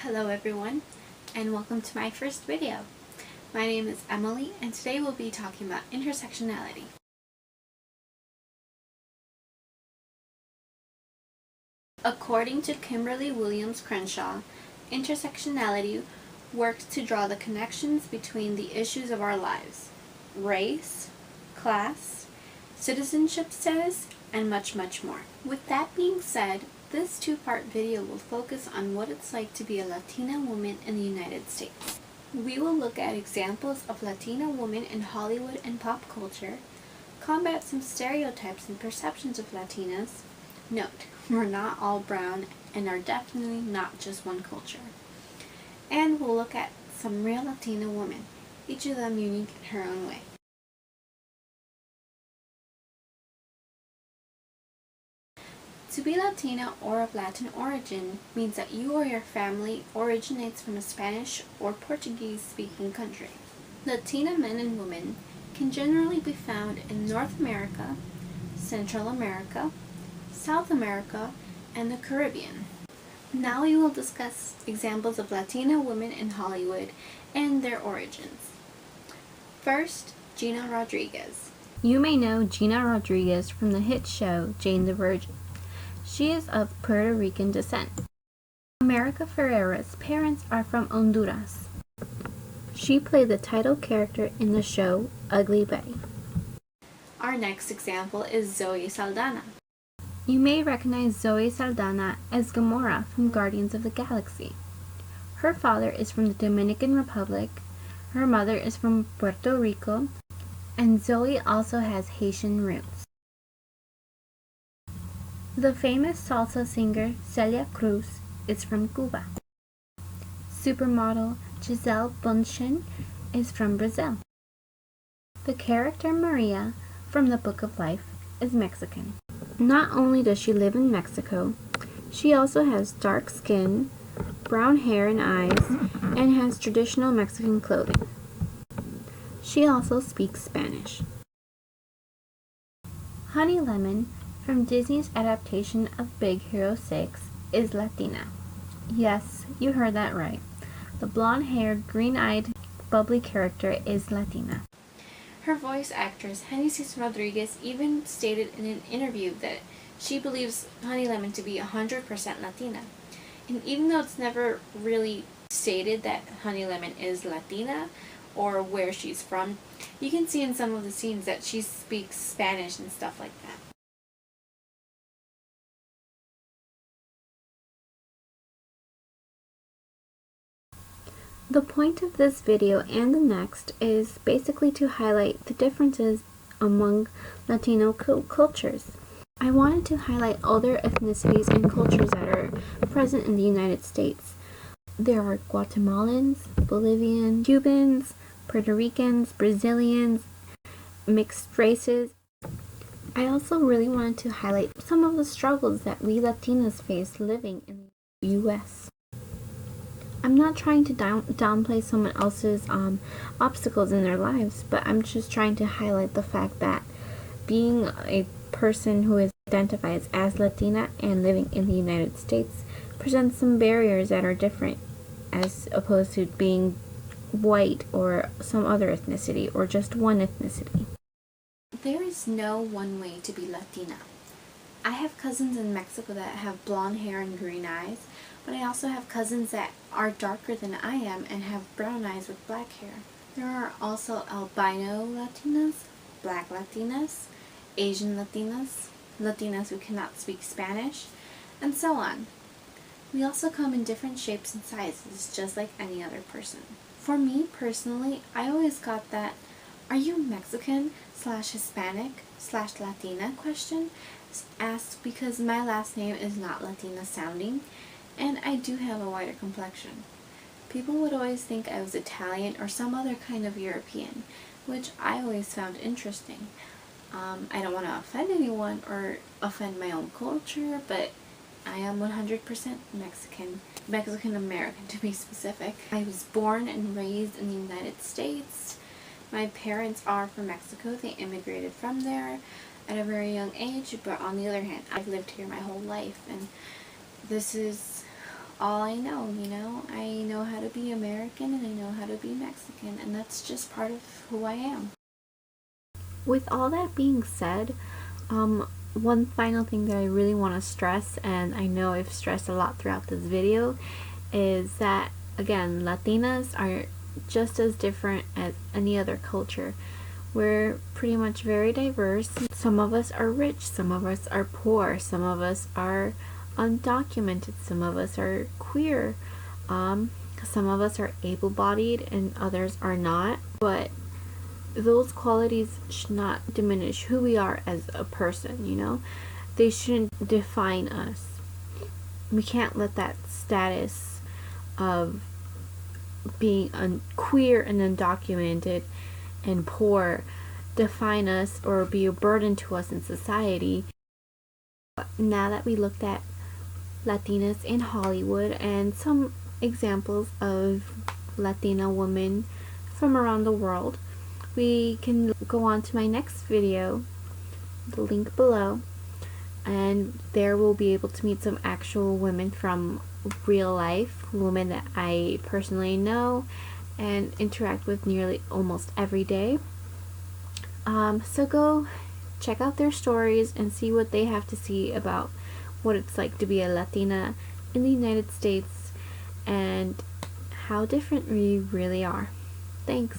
Hello everyone, and welcome to my first video. My name is Emily, and today we'll be talking about intersectionality. According to Kimberly Williams Crenshaw, intersectionality works to draw the connections between the issues of our lives: race, class, citizenship status, and much more. With that being said, this two-part video will focus on what it's like to be a Latina woman in the United States. We will look at examples of Latina women in Hollywood and pop culture, combat some stereotypes and perceptions of Latinas. Note, we're not all brown and are definitely not just one culture. And we'll look at some real Latina women, each of them unique in her own way. To be Latina or of Latin origin means that you or your family originates from a Spanish or Portuguese-speaking country. Latina men and women can generally be found in North America, Central America, South America, and the Caribbean. Now we will discuss examples of Latina women in Hollywood and their origins. First, Gina Rodriguez. You may know Gina Rodriguez from the hit show Jane the Virgin. She is of Puerto Rican descent. America Ferrera's parents are from Honduras. She played the title character in the show Ugly Betty. Our next example is Zoe Saldana. You may recognize Zoe Saldana as Gamora from Guardians of the Galaxy. Her father is from the Dominican Republic, her mother is from Puerto Rico, and Zoe also has Haitian roots. The famous salsa singer Celia Cruz is from Cuba. Supermodel Gisele Bundchen is from Brazil. The character Maria from the Book of Life is Mexican. Not only does she live in Mexico, she also has dark skin, brown hair and eyes, and has traditional Mexican clothing. She also speaks Spanish. Honey Lemon from Disney's adaptation of Big Hero 6 is Latina. Yes, you heard that right. The blonde-haired, green-eyed, bubbly character is Latina. Her voice actress, Genesis Rodriguez, even stated in an interview that she believes Honey Lemon to be 100% Latina. And even though it's never really stated that Honey Lemon is Latina or where she's from, you can see in some of the scenes that she speaks Spanish and stuff like that. The point of this video and the next is basically to highlight the differences among Latino cultures. I wanted to highlight other ethnicities and cultures that are present in the United States. There are Guatemalans, Bolivians, Cubans, Puerto Ricans, Brazilians, mixed races. I also really wanted to highlight some of the struggles that we Latinas face living in the U.S. I'm not trying to downplay someone else's obstacles in their lives, but I'm just trying to highlight the fact that being a person who is identified as Latina and living in the United States presents some barriers that are different as opposed to being white or some other ethnicity or just one ethnicity. There is no one way to be Latina. I have cousins in Mexico that have blonde hair and green eyes, but I also have cousins that are darker than I am and have brown eyes with black hair. There are also albino Latinas, black Latinas, Asian Latinas, Latinas who cannot speak Spanish, and so on. We also come in different shapes and sizes, just like any other person. For me personally, I always got that "Are you Mexican / Hispanic / Latina?" question asked because my last name is not Latina sounding, and I do have a whiter complexion. People would always think I was Italian or some other kind of European, which I always found interesting. I don't want to offend anyone or offend my own culture, but I am 100% Mexican American to be specific. I was born and raised in the United States. My parents are from Mexico. They immigrated from there at a very young age, but on the other hand, I've lived here my whole life, and this is all I know, you know? I know how to be American and I know how to be Mexican, and that's just part of who I am. With all that being said, one final thing that I really want to stress, and I know I've stressed a lot throughout this video, is that, again, Latinas are just as different as any other culture. We're pretty much very diverse. Some of us are rich, some of us are poor, some of us are undocumented, some of us are queer, some of us are able-bodied and others are not, but those qualities should not diminish who we are as a person, you know? They shouldn't define us. We can't let that status of being queer and undocumented and poor define us or be a burden to us in society. Now that we looked at Latinas in Hollywood and some examples of Latina women from around the world, we can go on to my next video, the link below, and there we'll be able to meet some actual women from real life, women that I personally know and interact with nearly almost every day. So go check out their stories and see what they have to see about what it's like to be a Latina in the United States and how different we really are. Thanks.